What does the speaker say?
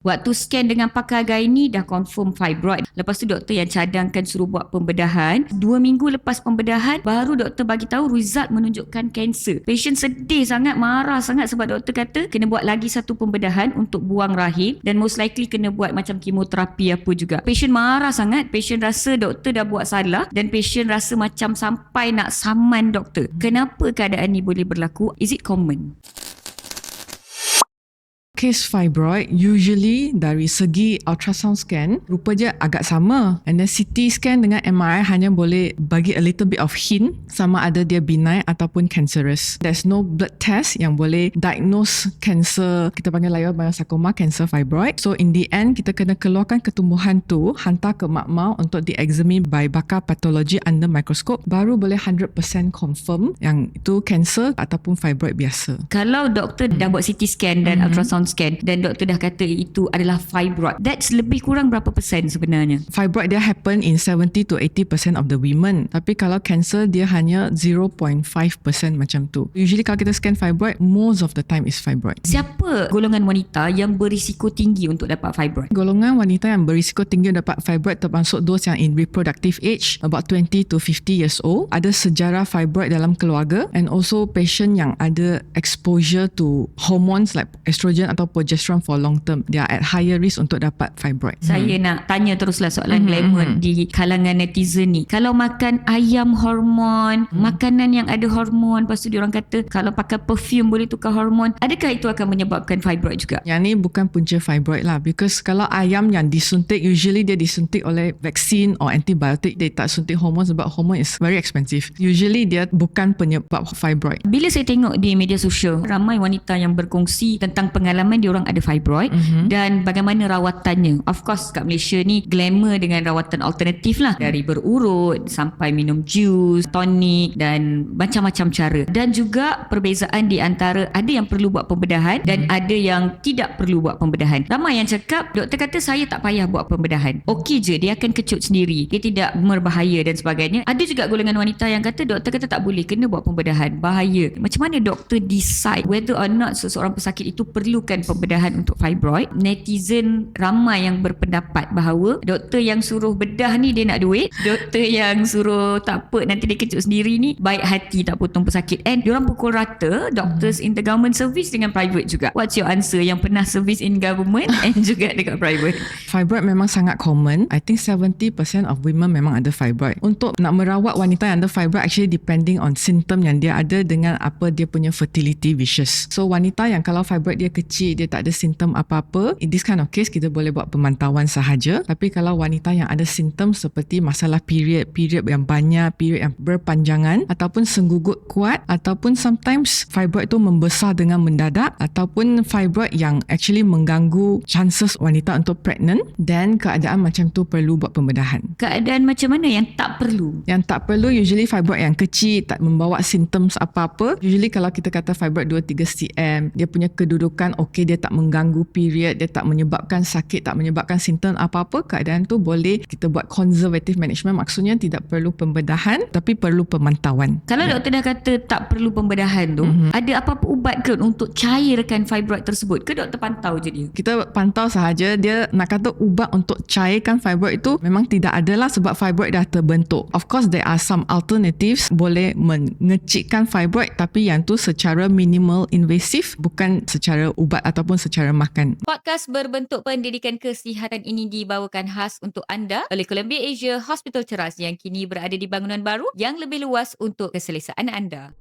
Waktu scan dengan pakar gynae dah confirm fibroid. Lepas tu doktor yang cadangkan suruh buat pembedahan. 2 minggu lepas pembedahan, baru doktor bagi tahu result menunjukkan kanser. Patient sedih sangat, marah sangat sebab doktor kata kena buat lagi satu pembedahan untuk buang rahim dan most likely kena buat macam kemoterapi apa juga. Patient marah sangat, patient rasa doktor dah buat salah dan patient rasa macam sampai nak saman doktor. Kenapa keadaan ni boleh berlaku? Is it common? Case fibroid usually dari segi ultrasound scan rupa je agak sama, and then CT scan dengan MRI hanya boleh bagi a little bit of hint sama ada dia benign ataupun cancerous. There's no blood test yang boleh diagnose cancer, kita panggil leiomyosarcoma, cancer fibroid. So in the end kita kena keluarkan ketumbuhan tu, hantar ke makmal untuk di-examine by bakar pathology under microscope, baru boleh 100% confirm yang itu cancer ataupun fibroid biasa. Kalau doktor dah buat CT scan dan ultrasound scan dan doktor dah kata itu adalah fibroid, that's lebih kurang berapa persen sebenarnya? Fibroid dia happen in 70 to 80% of the women, tapi kalau cancer dia hanya 0.5% macam tu. Usually kalau kita scan fibroid, most of the time is fibroid. Siapa golongan wanita yang berisiko tinggi untuk dapat fibroid? Golongan wanita yang berisiko tinggi dapat fibroid termasuk those yang in reproductive age, about 20 to 50 years old, ada sejarah fibroid dalam keluarga, and also patient yang ada exposure to hormones like estrogen atau progesterone for long term, they are at higher risk untuk dapat fibroid. Saya nak tanya teruslah soalan glamour di kalangan netizen ni. Kalau makan ayam hormon, makanan yang ada hormon, lepas tu diorang kata kalau pakai perfume boleh tukar hormon, adakah itu akan menyebabkan fibroid juga? Yang ni bukan punca fibroid lah, because kalau ayam yang disuntik, usually dia disuntik oleh vaksin or antibiotik, dia tak suntik hormon sebab hormon is very expensive. Usually dia bukan penyebab fibroid. Bila saya tengok di media sosial, ramai wanita yang berkongsi tentang pengalaman diorang ada fibroid dan bagaimana rawatannya. Of course kat Malaysia ni glamour dengan rawatan alternatif lah, dari berurut sampai minum jus, tonik dan macam-macam cara. Dan juga perbezaan di antara ada yang perlu buat pembedahan dan ada yang tidak perlu buat pembedahan. Ramai yang cakap, doktor kata saya tak payah buat pembedahan, okey je, dia akan kecut sendiri, dia tidak berbahaya dan sebagainya. Ada juga golongan wanita yang kata doktor kata tak boleh, kena buat pembedahan, bahaya. Macam mana doktor decide whether or not seseorang pesakit itu perlukan pembedahan untuk fibroid? Netizen ramai yang berpendapat bahawa doktor yang suruh bedah ni dia nak duit, doktor yang suruh tak apa nanti dia kecut sendiri ni baik hati, tak potong pesakit. And diorang pukul rata doctors in the government service dengan private juga. What's your answer yang pernah service in government and juga dekat private? Fibroid memang sangat common. I think 70% of women memang ada fibroid. Untuk nak merawat wanita yang ada fibroid actually depending on symptom yang dia ada dengan apa dia punya fertility wishes. So wanita yang kalau fibroid dia kecil, dia tak ada simptom apa-apa, in this kind of case kita boleh buat pemantauan sahaja. Tapi kalau wanita yang ada simptom seperti masalah period yang banyak, period yang berpanjangan, ataupun senggugut kuat, ataupun sometimes fibroid tu membesar dengan mendadak, ataupun fibroid yang actually mengganggu chances wanita untuk pregnant, then keadaan macam tu perlu buat pembedahan. Keadaan macam mana yang tak perlu? Yang tak perlu usually fibroid yang kecil, tak membawa symptoms apa-apa. Usually kalau kita kata fibroid 2-3 cm, dia punya kedudukan okey, dia tak mengganggu period, dia tak menyebabkan sakit, tak menyebabkan simptom apa-apa, keadaan tu boleh kita buat conservative management. Maksudnya tidak perlu pembedahan tapi perlu pemantauan. Kalau doktor dah kata tak perlu pembedahan tu, ada apa-apa ubat ke untuk cairkan fibroid tersebut? Ke doktor pantau je dia? Kita pantau sahaja. Dia nak kata ubat untuk cairkan fibroid itu memang tidak adalah sebab fibroid dah terbentuk. Of course there are some alternatives boleh mengecikkan fibroid, tapi yang tu secara minimal invasive, bukan secara ubat ataupun secara makan. Podcast berbentuk pendidikan kesihatan ini dibawakan khas untuk anda oleh Columbia Asia Hospital Ceras yang kini berada di bangunan baru yang lebih luas untuk keselesaan anda.